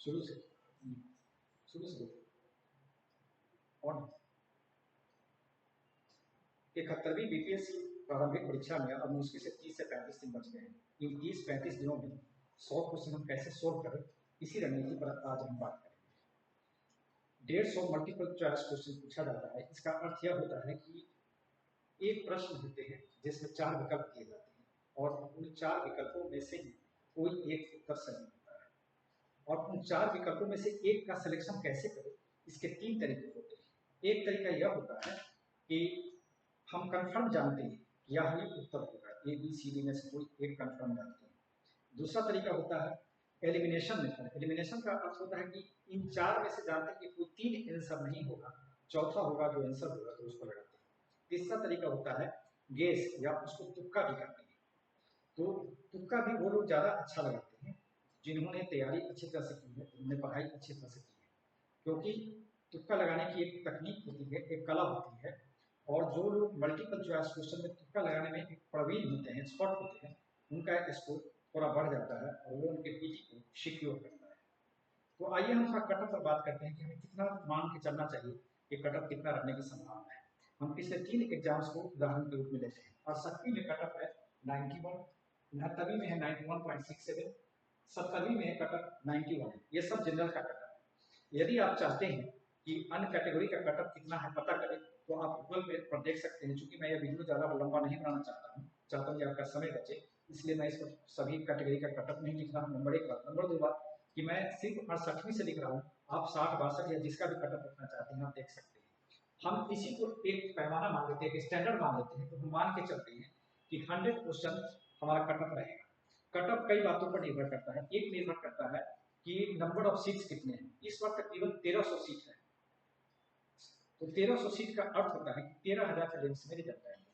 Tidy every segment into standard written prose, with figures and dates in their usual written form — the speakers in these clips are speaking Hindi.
शुरू से शुरू से और 71वीं बीपीएससी प्रारंभिक परीक्षा में अब मुश्किल से 30 से 35 दिन बच गए हैं। इन 30-35 दिनों में 100 क्वेश्चन हम कैसे सोल्व करें, इसी रणनीति पर आज हम बात करेंगे। 150 मल्टीपल चॉइस क्वेश्चन पूछा जाता है। इसका अर्थ यह होता है कि एक प्रश्न होते हैं जिसमें 4 विकल्प दिए जाते हैं और उन 4 विकल्पों में से कोई एक उत्तर सही होता है। और उन 4 विकल्पों में से एक का सिलेक्शन कैसे करें, इसके 3 तरीके होते हैं। एक तरीका यह होता है कि हम कंफर्म जानते हैं कि यह ही उत्तर होगा, ए बी सी डी में से कोई एक कंफर्म जानते हैं। दूसरा तरीका होता है एलिमिनेशन मेथड। एलिमिनेशन का अर्थ होता है कि इन 4 में से जानते हैं कि कोई 3 आंसर नहीं होगा, चौथा होगा जो आंसर होगा तो उसको लगाते हैं। तीसरा तरीका होता है गेस या उसको तुक्का भी करते हैं। तो तुक्का भी वो लोग ज़्यादा अच्छा लगाते हैं जिन्होंने तैयारी अच्छी तरह से की है, जिन्होंने पढ़ाई अच्छी तरह से की है, क्योंकि तुक्का लगाने की एक तकनीक होती है, एक कला होती है। और जो लोग मल्टीपल चॉइस क्वेश्चन में तुक्का लगाने में एक प्रवीण होते हैं, एक्सपर्ट होते हैं, उनका स्कोर थोड़ा बढ़ जाता है और वो उनके पीटी को सिक्योर करता है। तो आइए हम थोड़ा कटअप पर बात करते हैं कि हमें कितना मान के चलना चाहिए कि कटअप कितना रखने की संभावना है। हम पिछले 3 एग्जाम्स को उदाहरण के रूप में लेते हैं। और 70वीं में कटअप है 91, 69वीं में है 91.67, 70वीं में है कटअप 91। ये सब जनरल का कटअप है। यदि आप चाहते हैं कि अन्य कैटेगरी का कटअप कितना है पता करें तो आप गूगल पे पर देख सकते हैं। चूंकि मैं यह वीडियो ज़्यादा लंबा नहीं बनाना चाहता हूँ कि आपका समय बचे, इसलिए मैं इस पर सभी कैटेगरी का कटअप नहीं लिख रहा हूँ। नंबर 1 बात। नंबर 2 बात कि मैं सिर्फ 68वीं से लिख रहा हूँ, आप 60-62 या जिसका भी कटअप रखना चाहते हैं आप देख सकते हैं। हम इसी को एक पैमाना मान लेते हैं, एक स्टैंडर्ड मान लेते हैं, तो हम मान के चलते हैं कि 100 क्वेश्चन हमारा कटअप रहेगा। कटअप कई बातों पर निर्भर करता है। एक निर्भर करता है कि नंबर ऑफ सीट्स कितने हैं। इस बार तकरीबन 1300 सीट है। तो 1300 सीट का अर्थ होता है कि 13,000 का रेंज में रिजल्ट आएंगे।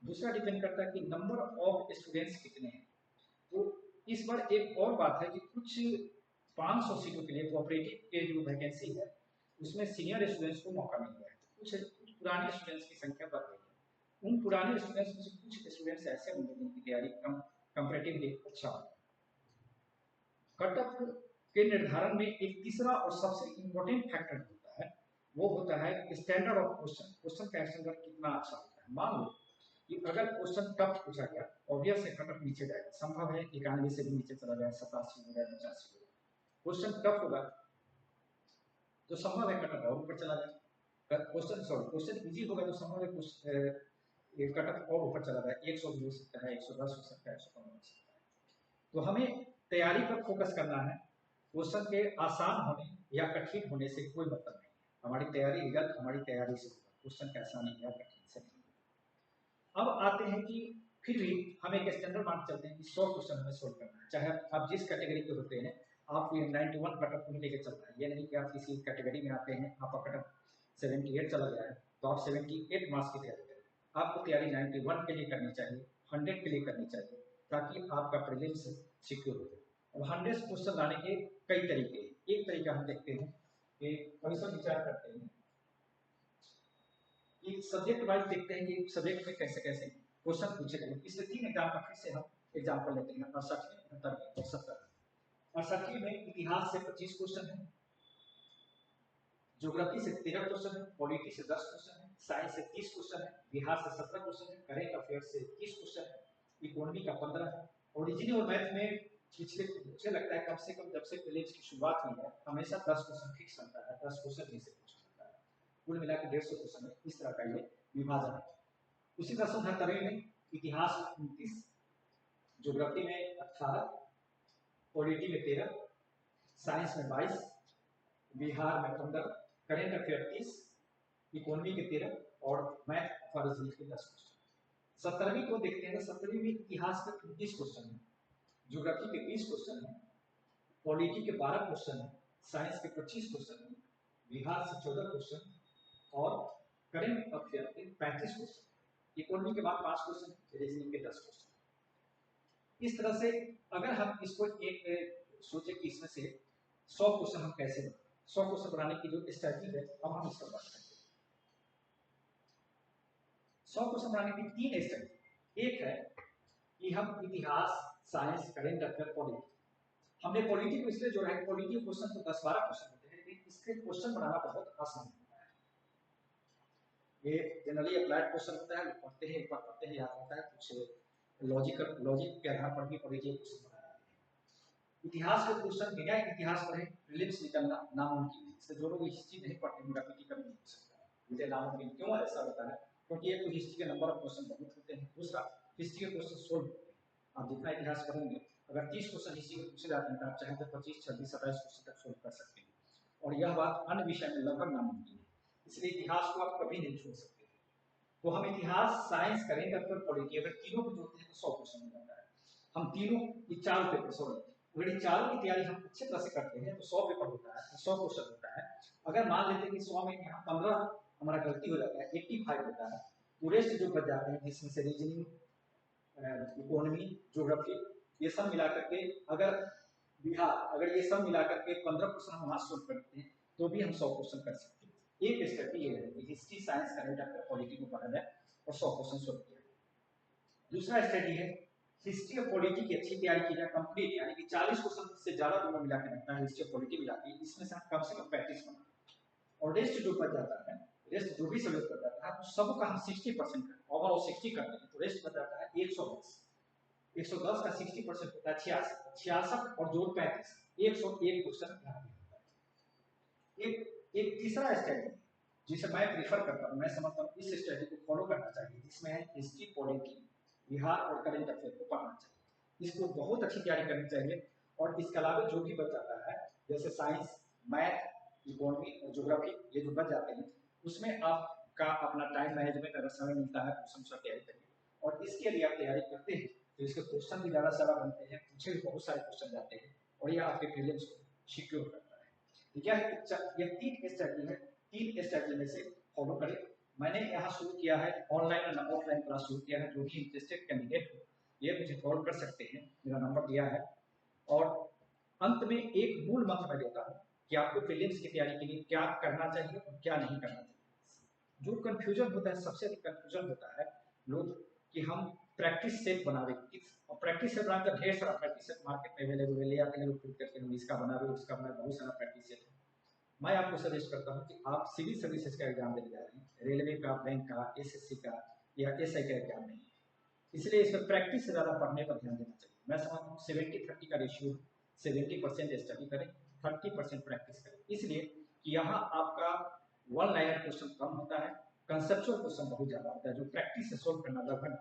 दूसरा डिपेंड करता है कि नंबर ऑफ स्टूडेंट्स कितने हैं। तो इस बार एक और बात है कि कुछ 500 सीटों के लिए कोऑपरेटिव के जो वैकेंसी है उसमें सीनियर स्टूडेंट्स को मौका मिल गया है। कुछ पुराने स्टूडेंट्स की संख्या बढ़ गई है। उन पुराने स्टूडेंट्स में से कुछ स्टूडेंट्स ऐसे होंगे जिनकी तैयारी कंपैरेटिवली अच्छा हो। कटअप के निर्धारण में एक तीसरा और सबसे इम्पोर्टेंट फैक्टर होता है, वो होता है स्टैंडर्ड ऑफ क्वेश्चन। क्वेश्चन का स्टैंडर्ड कितना अच्छा होता है। मान लो कि अगर क्वेश्चन टफ पूछा गया, ऑब्वियस है कटअप नीचे जाएगा। संभव है 91 से भी नीचे चला जाए, 87 हो जाए, 85 हो जाए। क्वेश्चन टफ होगा तो संभव है कटअप और ऊपर चला जाए। क्वेश्चन इजी होगा तो संभव है कटअप और ऊपर चला जाए। 100 भी हो सकता है, 110 हो सकता है, 115 हो सकता है। तो हमें तैयारी पर फोकस करना है। क्वेश्चन के आसान होने या कठिन होने से कोई मतलब नहीं है। हमारी तैयारी रिजल्ट हमारी तैयारी से होगा, क्वेश्चन का आसानी या कठिन से नहीं। अब आते हैं कि फिर भी हम एक स्टैंडर्ड मान चलते हैं कि 100 क्वेश्चन हमें सोल्व करना है, चाहे आप जिस कैटेगरी के होते हैं। आप 91 कटअप में लेकर चलना है। ये नहीं कि आप किसी कैटेगरी में आते हैं, आपका कटअप 78 चला गया है तो आप 78 मार्क्स की तैयारी करें। आपको तैयारी 91 के लिए करनी चाहिए, 100 के लिए करनी चाहिए, ताकि आपका प्रीलिम्स सिक्योर हो जाए। अब 100 क्वेश्चन लाने के कई तरीके हैं। एक तरीका हम देखते हैं कि कभी विचार करते हैं कि सब्जेक्ट वाइज देखते हैं कि सब्जेक्ट में कैसे कैसे क्वेश्चन पूछे गए। इसलिए 3 एग्जाम का फिर से हम एग्जाम्पल लेते हैं। 68, 69 और 70। 68 में इतिहास से 25 क्वेश्चन है, ज्योग्राफी से 13 क्वेश्चन है, पॉलिटी से 10 क्वेश्चन है, साइंस से 30 क्वेश्चन है, बिहार से 17 क्वेश्चन है, करेंट अफेयर से 30 क्वेश्चन है, इकोनॉमी का 15 है। और रीजनिंग और मैथ में पिछले मुझे लगता है कम से कम जब से प्रीलिम्स की शुरुआत हुई है हमेशा 10 क्वेश्चन फिक्स बनता है, 10 क्वेश्चन में से पूछा जाता है। कुल मिलाकर 150 क्वेश्चन है। इस तरह का ये विभाजन है। उसी तरह 69 में इतिहास में 29, ज्योग्राफी में 18, पॉलिटी में 13, साइंस में 22, बिहार में 15, करेंट अफेयर 30, इकोनॉमी के 13 और मैथ और रीजनिंग के 10 क्वेश्चन। 70वीं को देखते हैं। 70वीं में इतिहास के 29 क्वेश्चन है, ज्योग्राफी के 20 क्वेश्चन है, पॉलिटी के 12 क्वेश्चन है, साइंस के 25 क्वेश्चन है, बिहार से 14 क्वेश्चन और करेंट अफेयर के 35 क्वेश्चन। इकोनॉमी के बाद 5 क्वेश्चन, रीजनिंग के 10 क्वेश्चन। इस तरह से अगर हम इसको एक सोचे कि इसमें से 100 क्वेश्चन हम कैसे बनाएं, 100 क्वेश्चन बनाने की जो स्ट्रैटेजी है अब हम इस पर बात करते हैं। 100 क्वेश्चन बनाने की 3 स्ट्रैटेजी। एक है कि हम इतिहास, साइंस, करेंट अफेयर, पॉलिटी हमने पॉलिटी को इसलिए जोड़ा है, पॉलिटी क्वेश्चन तो 10-12 क्वेश्चन होते हैं, लेकिन इसके क्वेश्चन बनाना बहुत आसान होता है। ये जनरली अप्लाइड क्वेश्चन होता है, पढ़ते हैं एक बार पढ़ते हैं याद होता है, कुछ लॉजिक के आधार पर भी पॉलिटी क्वेश्चन बनाते हैं। इतिहास के क्वेश्चन बिना इतिहास पढ़े प्रीलिम्स निकलना नामुमकिन है। इससे जो लोग हिस्ट्री नहीं पढ़ते उनका पीटी कभी नहीं हो सकता, मुझे नामुमकिन क्यों ऐसा होता है, क्योंकि एक तो हिस्ट्री के नंबर ऑफ क्वेश्चन बहुत होते हैं, दूसरा हिस्ट्री के क्वेश्चन सोल्व होते हैं। आप जितना इतिहास पढ़ेंगे, अगर 30 क्वेश्चन हिस्ट्री के पूछे जाते हैं तो आप चाहें तो 25, 26, 27 क्वेश्चन तक सोल्व कर सकते हैं, और यह बात अन्य विषय में लगभग नामुमकिन है। इसलिए इतिहास को आप कभी नहीं छोड़ सकते। तो हम इतिहास, साइंस, करेंट अफेयर, पॉलिटी अगर तीनों को जोड़ते हैं तो 100 क्वेश्चन हो जाता है। हम तीनों ये 4 पेपर, सॉरी, अगर ये चारों की तैयारी हम अच्छे तरह से करते हैं तो 100 पेपर होता है, 100 क्वेश्चन होता है। अगर मान लेते हैं कि 100 में यहाँ 15 हमारा गलती हो जाता है, 85 होता है, तो रेस्ट जो बच जाते हैं जिसमें से रीजनिंग, इकोनॉमी, ज्योग्राफी, ये सब मिला करके अगर ये सब मिला करके 15 क्वेश्चन हम आज सोल्व करते हैं तो भी हम 100 क्वेश्चन कर सकते हैं। एक स्ट्रेटजी ये है कि history, science, current affair, polity को पढ़ा जाए और 100 क्वेश्चन सोल्व किया जाए। दूसरा स्ट्रेटजी है हिस्ट्री और पॉलिटी की अच्छी तैयारी की जाए, कंप्लीट, यानी कि 40 क्वेश्चन से ज्यादा दोनों मिला के रखता है, हिस्ट्री और पॉलिटी मिला के, इसमें से कम प्रैक्टिस बनाए, और रेस्ट जो बच जाता है, रेस्ट जो भी सब्जेक्ट बच जाता है उस सब का हम 60% ओवरऑल 60 करते हैं, तो रेस्ट बच जाता है 110। 110 का 60% होता है 66, 66 और जोड़ 35, 101 क्वेश्चन यहाँ पे होता है। एक तीसरा स्ट्रेटजी जिसे मैं प्रीफर करता हूँ, मैं समझता हूँ इस स्ट्रेटजी को फॉलो करना चाहिए, जिसमें है हिस्ट्री, पॉलिटी, बिहार और करंट अफेयर को पढ़ना चाहिए। इसको बहुत अच्छी तैयारी करनी चाहिए, और इसके अलावा जो भी बच जाता है जैसे साइंस, मैथ, इकोनॉमी और ज्योग्राफी, ये जो बच जाते हैं उसमें आपका अपना टाइम मैनेजमेंट अगर समय मिलता है तो उसमें तैयारी करिए, और इसके लिए आप तैयारी करते हैं तो इसके क्वेश्चन भी ज़्यादा सारा बनते हैं, पूछे भी बहुत सारे क्वेश्चन जाते हैं, और ये आपके प्रीलिम्स को सिक्योर करता है। ठीक है, ये 3 स्ट्रेटजी है, 3 स्ट्रेटजी में से फॉलो करें। मैंने यहाँ शुरू किया है ऑनलाइन और ऑफलाइन क्लास शुरू किया है, जो भी इंटरेस्टेड कैंडिडेट हो ये मुझे कॉल कर सकते हैं, मेरा नंबर दिया है। और अंत में एक मूल मंत्र मैं देता हूँ कि आपको प्रीलिम्स की तैयारी के लिए क्या करना चाहिए और क्या नहीं करना चाहिए। जो कंफ्यूजन होता है, सबसे अधिक कंफ्यूजन होता है लोग कि हम प्रैक्टिस सेट बनावे, और प्रैक्टिस सेट बनाकर ढेर सारा प्रैक्टिस सेट मार्केट में अवेलेबल है, ले आते हैं लोग प्रिंट करके, हम इसका बना रहे, उसका बना, बहुत सारा प्रैक्टिस सेट है। मैं आपको सजेस्ट करता हूँ कि आप सिविल सर्विसेज का एग्जाम देने जा रहे हैं, रेलवे का, बैंक का, एसएससी का या एसआई का एग्जाम नहीं, इसलिए इसमें प्रैक्टिस से ज़्यादा पढ़ने पर ध्यान देना चाहिए। मैं समझता हूँ 70-30 का रेशियो, 70% स्टडी करें, 30% प्रैक्टिस करें, इसलिए कि यहाँ आपका वन लाइनर क्वेश्चन कम होता है, कंसेप्चुअल क्वेश्चन बहुत ज़्यादा होता है, जो प्रैक्टिस से सोल्व करना लगभग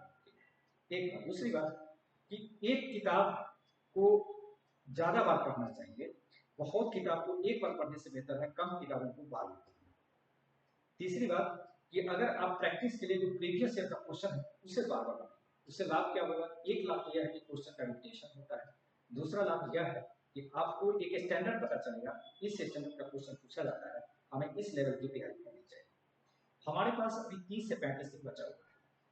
एक बात। दूसरी बात कि एक किताब को ज़्यादा बार पढ़ना चाहिए, बहुत किताब को एक बार पढ़ने से बेहतर है कम किताबों को बार बार। तीसरी बात कि अगर आप प्रैक्टिस के लिए जो प्रीवियस ईयर का क्वेश्चन है उसे बार बार पढ़ें, उससे लाभ क्या होगा? एक लाभ तो यह है कि क्वेश्चन का रिपीटेशन होता है, दूसरा लाभ यह है कि आपको एक स्टैंडर्ड पता चलेगा, इस स्टैंडर्ड का क्वेश्चन पूछा जाता है, हमें इस लेवल की तैयारी करनी चाहिए। हमारे पास अभी 30 से 35 दिन बचा हुआ है,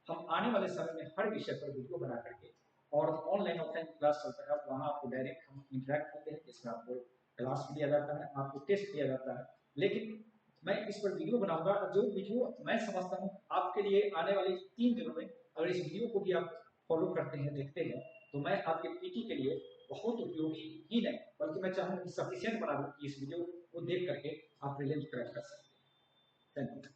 हम आने वाले समय में हर विषय पर वीडियो बना करके, और ऑनलाइन ऑफलाइन क्लास चलता है, वहाँ आपको डायरेक्ट हम इंटरेक्ट होते हैं, जिसमें आपको क्लास भी दिया जाता है, आपको टेस्ट दिया जाता है, लेकिन मैं इस पर वीडियो बनाऊंगा, जो वीडियो मैं समझता हूँ आपके लिए आने वाले 3 दिनों में, अगर इस वीडियो को भी आप फॉलो करते हैं, देखते हैं, तो मैं आपके पीटी के लिए बहुत उपयोगी ही नहीं बल्कि मैं चाहूँगा कि सफिशियंट बना दूँ कि इस वीडियो को देख करके आप प्रीलिम्स क्रैक कर सकते हैं। Thank you.